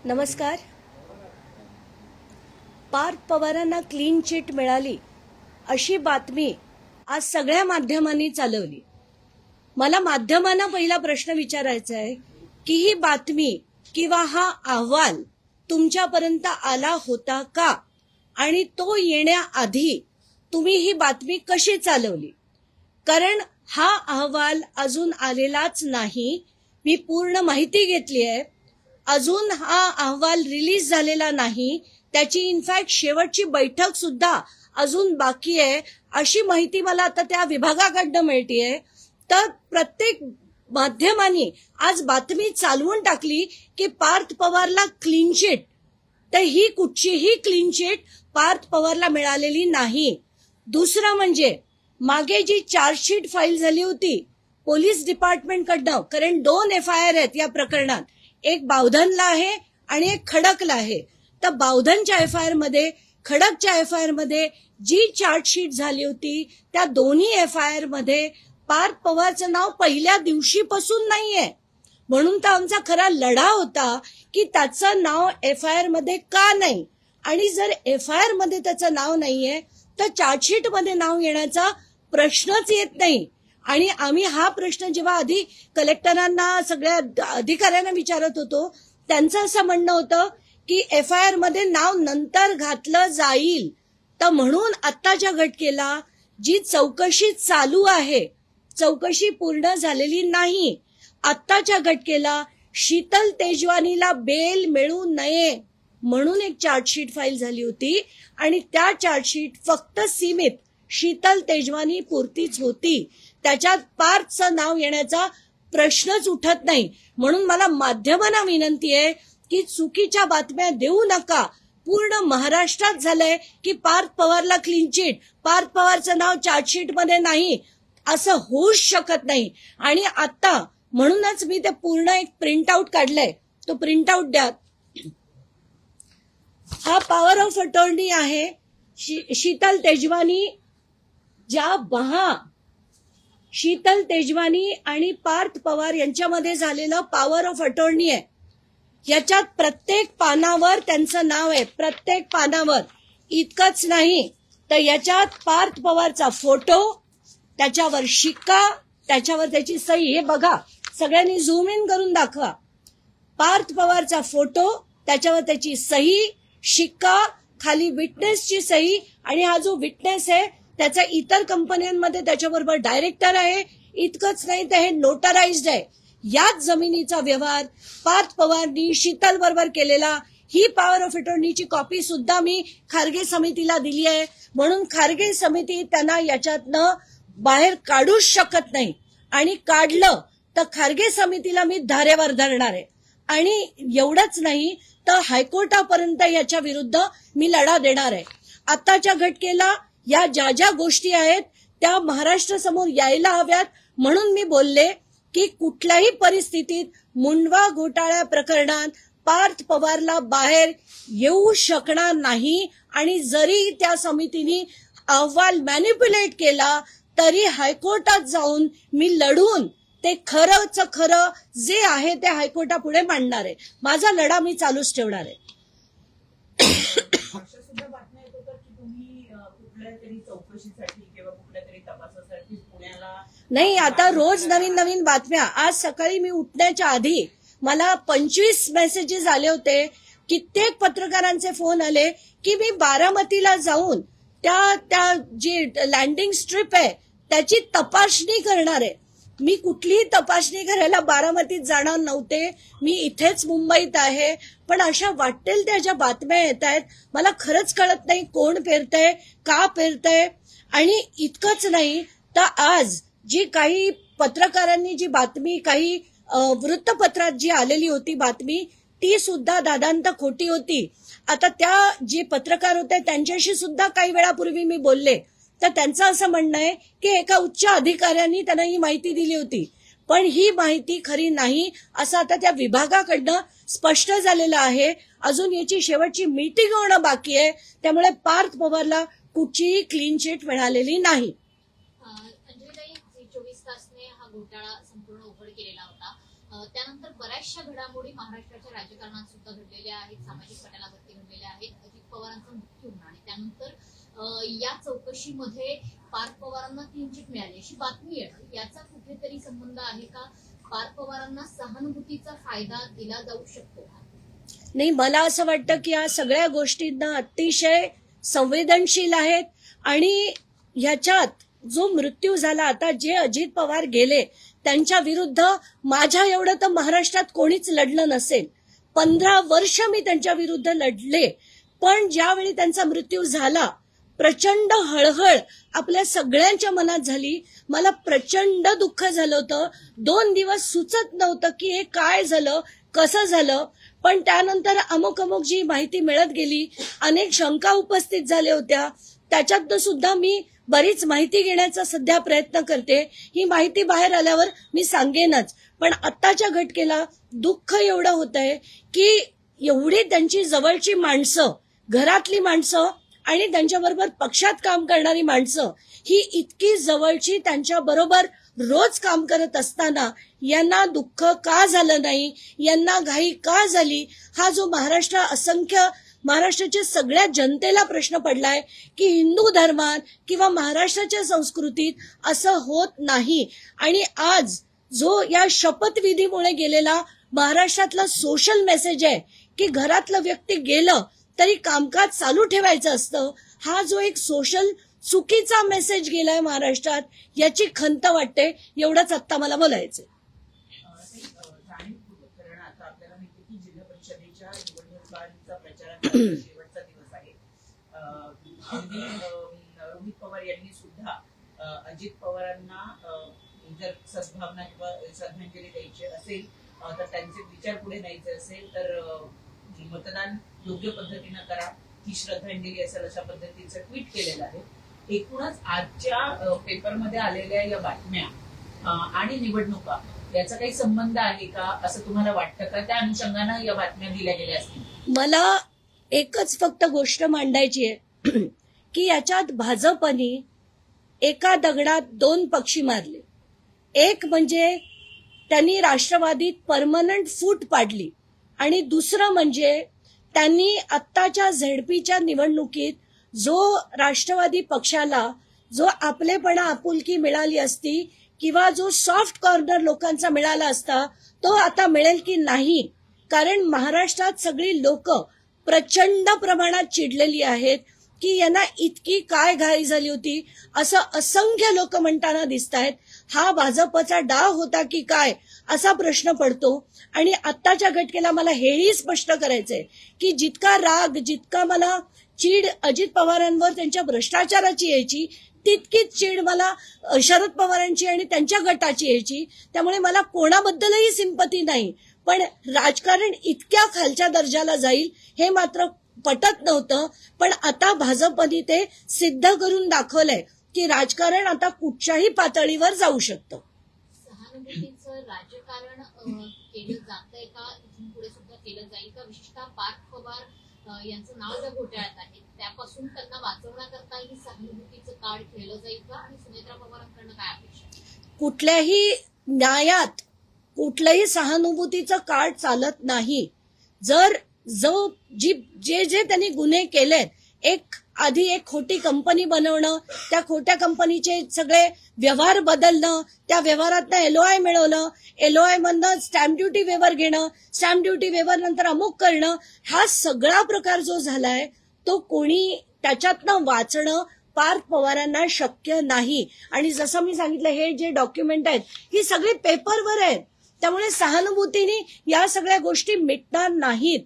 नमस्कार. पार्थ पवारांना clean chit मिळाली अशी बातमी आज सगळ्या माध्यमांनी चालवली. मला माध्यमांना पहिला प्रश्न विचारायचा आहे की ही बातमी किंवा हा अहवाल तुमच्यापर्यंत आला होता का, आणि तो येण्याआधी तुम्ही ही बातमी कशी चालवली? कारण हा अहवाल अजून आलेलाच नाही. मी पूर्ण माहिती घेतली आहे. अजून हा अहवाल रिलीज झालेला नाही. त्याची इनफॅक्ट शेवटची बैठक सुद्धा अजून बाकी आहे अशी माहिती मला आता त्या विभागाकडनं मिळतेय. तर प्रत्येक माध्यमांनी आज बातमी चालवून टाकली की पार्थ पवारला क्लीन चिट. तर ही कुठचीही क्लीन चिट पार्थ पवारला मिळालेली नाही. दुसरं म्हणजे मागे जी चार्जशीट फाईल झाली होती पोलीस डिपार्टमेंटकडनं, कारण 2 FIR आहेत या प्रकरणात. एक बावधनला आहे आणि एक खडकला आहे. तर बावधनच्या FIR मध्ये, खडकच्या FIR मध्ये जी चार्जशीट झाली होती त्या दोन्ही FIR मध्ये पार्थ पवारचं नाव पहिल्या दिवशीपासून नाहीये. म्हणून तर आमचा खरा लढा होता की त्याचं नाव FIR मध्ये का नाही, आणि जर FIR मध्ये त्याचं नाव नाहीये तर चार्जशीट मध्ये नाव येण्याचा प्रश्नच येत नाही. आणि आम्ही हा प्रश्न जेव्हा आधी कलेक्टरांना, सगळ्या अधिकाऱ्यांना विचारत होतो, त्यांचं असं म्हणणं होतं की FIR मध्ये नाव नंतर घातलं जाईल. तर म्हणून आत्ताच्या घटनेला जी चौकशी चालू आहे, चौकशी पूर्ण झालेली नाही. आत्ताच्या घटनेला शीतल तेजवानीला बेल मिळू नये म्हणून एक चार्जशीट फाईल झाली होती, आणि त्या चार्जशीट फक्त सीमित शीतल तेजवानी पुरतीच होती. त्याच्यात पार्थचं नाव येण्याचा प्रश्नच उठत नाही. म्हणून मला माध्यमांना विनंती आहे की चुकीच्या बातम्या देऊ नका. पूर्ण महाराष्ट्रात झालंय की पार्थ पवारला क्लीन चिट, पार्थ पवारचं नाव चार्जशीट मध्ये नाही, असं होऊच शकत नाही. आणि आता म्हणूनच मी ते पूर्ण एक प्रिंट आउट काढलंय, तो प्रिंट आउट द्या. हा पॉवर ऑफ अटॉर्नी आहे. शीतल तेजवानी, शीतल तेजवानी आणि पार्थ पवार यांच्यामध्ये झालेलं पॉवर ऑफ अटॉर्नी आहे. याच्यात प्रत्येक पानावर त्यांचं नाव आहे, प्रत्येक पानावर. इतकंच नाही तर याच्यात पार्थ पवारचा फोटो, त्याच्यावर शिक्का, त्याच्यावर त्याची सही. हे बघा, सगळ्यांनी झूम इन करून दाखवा. पार्थ पवारचा फोटो, त्याच्यावर त्याची सही, शिक्का, खाली विटनेसची सही, आणि हा जो विटनेस आहे त्याचा इतर कंपन्यांमध्ये त्याच्याबरोबर डायरेक्टर आहे. इतकंच नाही तर हे नोटराइज्ड आहे. याच जमिनीचा व्यवहार पार्थ पवारनी शीतल बरोबर केलेला. ही पॉवर ऑफ अटॉर्नीची कॉपी सुद्धा मी खारगे समितीला दिली आहे. म्हणून खारगे समिती त्यांना याच्यातनं बाहेर काढूच शकत नाही, आणि काढलं तर खारगे समितीला मी धारेवर धरणार आहे. आणि एवढंच नाही तर हायकोर्टापर्यंत याच्या विरुद्ध मी लढा देणार आहे. आताच्या घटनेला या ज्या ज्या गोष्टी आहेत त्या महाराष्ट्र समोर यायला हव्यात. म्हणून मी बोलले की कुठल्याही परिस्थितीत मुंडवा घोटाळ्या प्रकरणात पार्थ पवारला बाहेर येऊ शकणार नाही. आणि जरी त्या समितीने अहवाल मॅनिप्युलेट केला तरी हायकोर्टात जाऊन मी लढून ते खरंच खरं जे आहे ते हायकोर्टापुढे मांडणार आहे. माझा लढा मी चालूच ठेवणार आहे. नाही, आता रोज नवीन नवीन बातम्या. आज सकाळी मी उठण्याच्या आधी मला 25 मेसेजेस आले होते. कित्येक पत्रकारांचे फोन आले की मी बारामतीला जाऊन त्या जी लँडिंग स्ट्रिप आहे त्याची तपासणी करणार आहे. मी कुठलीही तपासणी करायला बारामतीत जाणार नव्हते. मी इथेच मुंबईत आहे. पण अशा वाटेल त्या ज्या बातम्या येत आहेत, मला खरंच कळत नाही कोण पेरतंय, का पेरतंय. आणि इतकंच नाही तर आज जी काही पत्रकारांनी जी बातमी, काही वृत्तपत्रात जी आलेली होती बातमी, ती सुद्धा दादांत खोटी होती. आता त्या जे पत्रकार होते त्यांच्याशी सुद्धा काही वेळापूर्वी मी बोलले, तर त्यांचं असं म्हणणं आहे की एका उच्च अधिकाऱ्यांनी त्यांना ही माहिती दिली होती, पण ही माहिती खरी नाही असं आता त्या विभागाकडनं स्पष्ट झालेलं आहे. अजून याची शेवटची मीटिंग होणं बाकी आहे. त्यामुळे पार्थ पवारला कुठचीही क्लीन चिट मिळालेली नाही. अंजलीताई, 24 तासने हा घोटाळा संपूर्ण उघड केलेला होता. त्यानंतर बऱ्याचशा घडामोडी महाराष्ट्राच्या राजकारणात सुद्धा घडलेल्या आहेत, सामाजिक पटलावरती घडलेल्या आहेत. अजित पवारांचा मृत्यू होणं आणि त्यानंतर या चौकशीमध्ये पार्थ पवारांना क्लीन चिट मिळाली अशी बातमी येणं, याचा कुठेतरी संबंध आहे का? पार्थ पवारांना सहानुभूतीचा फायदा दिला जाऊ शकतो? नाही, मला असं वाटतं की या सगळ्या गोष्टींना अतिशय संवेदनशील आहेत आणि ह्याच्यात जो मृत्यू झाला, आता जे अजित पवार गेले त्यांच्या विरुद्ध माझ्या एवढं तर महाराष्ट्रात कोणीच लढलं नसेल. 15 वर्ष मी त्यांच्या विरुद्ध लढले, पण ज्यावेळी त्यांचा मृत्यू झाला प्रचंड हळहळ आपल्या सगळ्यांच्या मनात झाली. मला प्रचंड दुःख झालं होतं. 2 दिवस सुचत नव्हतं की हे काय झालं, कसं झालं. पण त्यानंतर अमुक जी माहिती मिळत गेली, अनेक शंका उपस्थित झाल्या होत्या, त्याच्यातनं सुद्धा मी बरीच माहिती घेण्याचा सध्या प्रयत्न करते. ही माहिती बाहेर आल्यावर मी सांगेनच. पण आत्ताच्या घटनेला दुःख एवढं होत आहे की एवढी त्यांची जवळची माणसं, घरातली माणसं आणि त्यांच्याबरोबर पक्षात काम करणारी माणसं, ही इतकी जवळची त्यांच्या बरोबर रोज काम करत असताना यांना दुःख का झालं नाही, यांना घाई का झाली, हा जो महाराष्ट्राच्या सगळ्या जनतेला प्रश्न पडलाय की हिंदू धर्मात किंवा महाराष्ट्राच्या संस्कृतीत असं होत नाही. आणि आज जो या शपथविधीमुळे गेलेला महाराष्ट्रातला सोशल मेसेज आहे की घरातलं व्यक्ती गेलं तरी कामकाज चालू ठेवायचं असतं, हा जो एक सोशल चुकीचा मेसेज गेलाय महाराष्ट्रात, याची खंत वाटते. एवढंच आत्ता मला बोलायचं. जिल्हा परिषदेच्या निवडणुकांचा प्रचाराचा शेवटचा दिवस आहे. रोहित पवार यांनी सुद्धा अजित पवारांना जर सद्भावना किंवा श्रद्धांजली द्यायची असेल तर त्यांचे विचार पुढे न्यायचे असेल तर मतदान योग्य पद्धतीनं करा, ही श्रद्धांजली असेल अशा पद्धतीचं ट्विट केलेलं आहे. एकूणच आजच्या पेपरमध्ये आलेल्या या बातम्या आणि निवडणुका याचा काही संबंध आहे का असं तुम्हाला वाटतं का? त्या अनुषंगानं या बातम्या दिल्या गेल्या असतील. मला एकच फक्त गोष्ट मांडायची आहे की याच्यात भाजपने एका दगडात 2 पक्षी मारले. एक म्हणजे त्यांनी राष्ट्रवादीत परमनंट फूट पाडली आणि दुसरं म्हणजे त्यांनी आत्ताच्या झेडपीच्या निवडणुकीत जो राष्ट्रवादी पक्षाला जो आपलेपणा आपुलकी मिळाली असती किंवा जो सॉफ्ट कॉर्नर लोकांचा मिळाला असता तो आता मिळेल की नाही. कारण महाराष्ट्रात सगळी लोक प्रचंड प्रमाणात चिडलेली आहेत की यांना इतकी काय घाई झाली होती, असं असंख्य लोक म्हणताना दिसत आहेत. हा भाजपचा डाव होता की काय असा प्रश्न पडतो. आणि आत्ताच्या घटनेला मला हेही स्पष्ट करायचंय की जितका राग, जितका मला चीड अजित पवारांवर त्यांच्या भ्रष्टाचाराची यायची, तितकीच चीड मला शरद पवारांची आणि त्यांच्या गटाची यायची. त्यामुळे मला कोणाबद्दलही सिंपती नाही, पण राजकारण इतक्या खालच्या दर्जाला जाईल हे मात्र पटत नव्हतं. पण आता भाजपने ते सिद्ध करून दाखवलंय की राजकारण आता कुठच्याही पातळीवर जाऊ शकतं. सहानुभूतीचं राजकारण केलं जातंय का, इथून पुढे सुद्धा केलं जाईल का? विशेषतः पार्थ पवार यांचं नाव ज्या घोटाळ्यात आहे त्यापासून त्यांना वाचवण्याकरता ही सहानुभूतीचं कार्ड खेळलं जाईल का? आणि सुनेत्रा पवारांकडनं काय अपेक्षा? कुठल्याही न्यायात कुठलंही सहानुभूतीचं कार्ड चालत नाही. जर जे त्यांनी गुन्हे केलेत, आधी एक खोटी कंपनी बनवणं, त्या खोट्या कंपनीचे सगळे व्यवहार बदलणं, त्या व्यवहारातनं LOI मिळवणं, LOI मधनं स्टॅम्प ड्युटी वेवर घेणं, स्टॅम्प ड्युटी वेवर नंतर अमुक करणं, हा सगळा प्रकार जो झालाय तो कोणी त्याच्यातनं वाचणं पार्थ पवारांना शक्य नाही. आणि जसं मी सांगितलं, हे जे डॉक्युमेंट आहेत ही सगळी पेपरवर आहेत. त्यामुळे सहानुभूतीने या सगळ्या गोष्टी मिटणार नाहीत.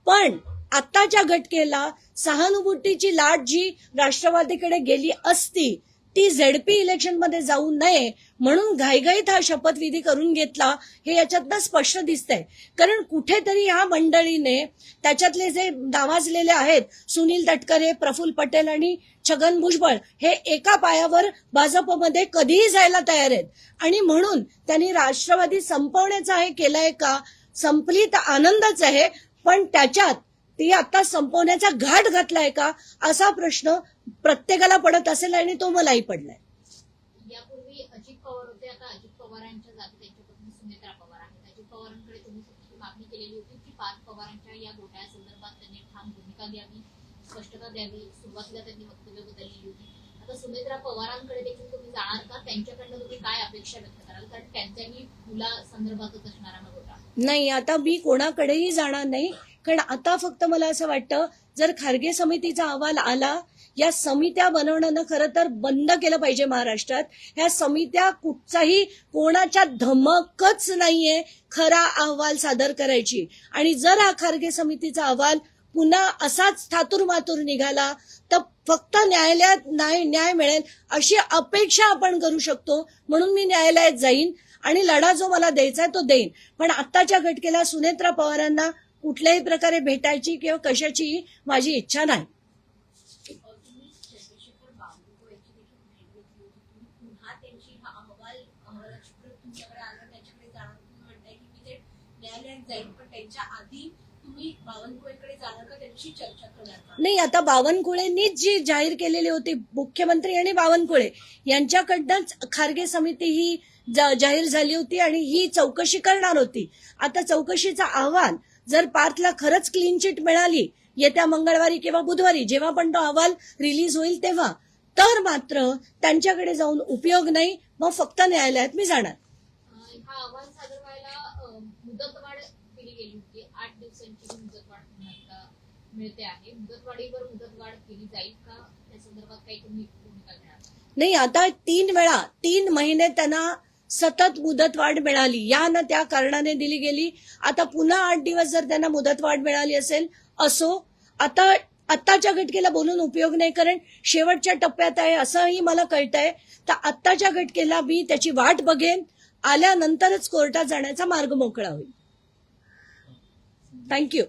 पण आत्ताच्या घटनेला सहानुभूतीची लाट जी राष्ट्रवादीकडे गेली असती ती झेडपी इलेक्शनमध्ये जाऊ नये म्हणून घाईघाईत हा शपथविधी करून घेतला, हे याच्यातनं स्पष्ट दिसतंय. कारण कुठेतरी ह्या मंडळीने त्याच्यातले जे नावाजलेले आहेत, सुनील तटकरे, प्रफुल्ल पटेल आणि छगन भुजबळ, हे एका पायावर भाजपमध्ये कधीही जायला तयार आहेत. आणि म्हणून त्यांनी राष्ट्रवादी संपवण्याचा हे केलंय का? संपली तर आनंदच आहे, पण त्याच्यात ती आता संपवण्याचा घाट घातलाय का असा प्रश्न प्रत्येकाला पडत असेल आणि तो मलाही पडलाय. यापूर्वी अजित पवार होते, आता अजित पवारांच्या जागी त्यांच्या पत्नी सुनेत्रा पवार आहेत. अजित पवार केलेली होती की पार्थ पवारांच्या या घोटाळ्यासंदर्भात त्यांनी ठाम भूमिका द्यावी, स्पष्टता द्यावी. सुरुवातीला त्यांनी वक्तव्य बदललेली होती. आता सुनेत्रा पवारांकडे देखील तुम्ही जाणार का? त्यांच्याकडनं तुम्ही काय अपेक्षा व्यक्त कराल? कारण त्यांच्याही मुलासंदर्भातच असणार हा घोटाळा. नाही, आता मी कोणाकडेही जाणार नाही. कारण आता फक्त मला असं वाटतं, जर खारगे समितीचा अहवाल आला, या समित्या बनवणं खरं तर बंद केलं पाहिजे महाराष्ट्रात. ह्या समित्या कुठचाही कोणाच्या धमकच नाहीये खरा अहवाल सादर करायची. आणि जर हा खारगे समितीचा अहवाल पुन्हा असाच थातुरमातुर निघाला तर फक्त न्यायालयात न्याय मिळेल अशी अपेक्षा आपण करू शकतो. म्हणून मी न्यायालयात जाईन आणि लढा जो मला द्यायचा आहे तो देईन. पण आत्ताच्या घटकेला सुनेत्रा पवारांना कुठल्याही प्रकारे भेटायची किंवा कशाची माझी इच्छा नाही. तुम्ही चंद्रशेखर बावनकुळे यांची देखील भेट घेतली होती. तुम्ही पुन्हा त्यांची हा अहवालाची प्रत तुमच्याकडे आला, त्याच्याकडे जाणार. तुम्ही म्हणताय की मी ते न्यायालयात जाईल, पण त्यांच्या आधी तुम्ही बावनकुळेकडे जाणार का, त्यांची चर्चा करणार का? नाही, आता बावनकुळेंनीच जी जाहीर केलेली होती, मुख्यमंत्री आणि बावनकुळे यांच्याकडनंच खारगे समिती ही जाहीर झाली होती आणि ही चौकशी करणार होती. आता चौकशीचा अहवाल जर पार्थला खरंच क्लीन चिट मिळाली येत्या मंगळवारी किंवा बुधवारी, जेव्हा पण तो अहवाल रिलीज होईल तेव्हा, तर मात्र त्यांच्याकडे जाऊन उपयोग नाही. मग फक्त न्यायालयात मी जाणार. हा अहवाल सादर व्हायला मुदतवाढ केली गेली होती. 8 दिवसांची मुदतवाढ पुन्हा मिळते आहे. मुदतवाढीवर मुदतवाढ केली जाईल का? त्या संदर्भात काही तुम्ही भूमिका घेणार? नाही, आता 3 महिने त्यांना सतत मुदतवाढ मिळाली, या ना त्या कारणाने दिली गेली. आता पुन्हा 8 दिवस जर त्यांना मुदतवाढ मिळाली असेल, असो. आत्ताच्या घटकेला बोलून उपयोग नाही, कारण शेवटच्या टप्प्यात आहे असंही मला कळतंय. तर आत्ताच्या घटकेला मी त्याची वाट बघेन. आल्यानंतरच कोर्टात जाण्याचा मार्ग मोकळा होईल. थँक्यू.